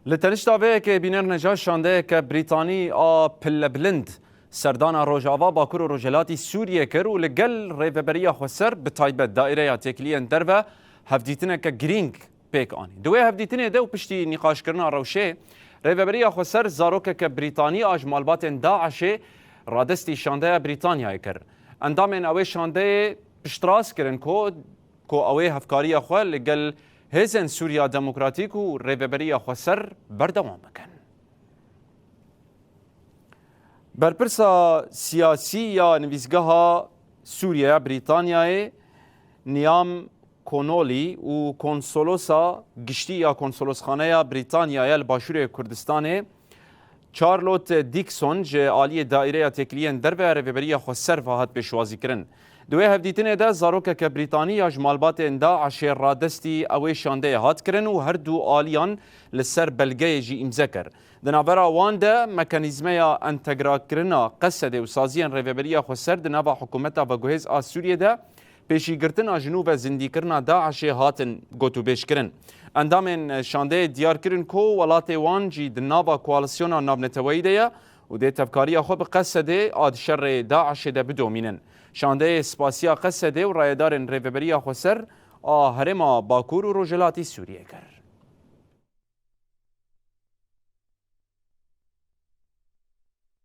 لتنشتا به که بینر نجاش شانده که بریتانی پل بلند سردانا روجاوا باکور و روجلاتی سوریه کر و لگل ریوبریا خسر به تایبت دائره تکلین دربه هفدیتنه که گرینگ پیک آنی دوی هفدیتنه ده و پشتی نقاش کرنا روشه ریوبریا خسر زاروکه که بریتانی آجمالبات داعش رادستی شانده بریتانیا کر اندامن اوی شانده پشتراس کرن کو اوی هفکاری خواه لگل هزن سوریا دموکراتیک و ریوبریا خسر بردوام بکن. برپرسا سیاسی یا نویسگاه سوریا بریتانیای نیام کونولی و کنسولوسا گشتی یا کنسولوسخانه بریتانیای الباشور کردستان چارلوت دیکسون جه آلی دائره تکلین دربه ریوبریا خسر فهد پیشوازی کرن. دوی هفدیتنه ده زاروکه که بریتانیا جمالبات داعش رادستی اوی شانده هات کرن و هر دو آلیان لسر بلگه جی امزه کر. دنابرا وان ده مکانیزمه انتگرا کرنا قصده و سازیان ریوبریا خسر دنابا حکومتا و گوهز سوریه ده پیشی گرتن جنوب زندی کرنا داعش هاتن گوتو بیش کرن. اندامن شانده دیار کرن کو ولات وان جی دنابا کوالسیونا نابنتوایی ده و ده تفکاری خود قصده آد شر داعش ده بدومینن. شانده سپاسیا قصده و رایدارن ریوبریا خسر هرما باکور و روجلاتی سوریه کرد.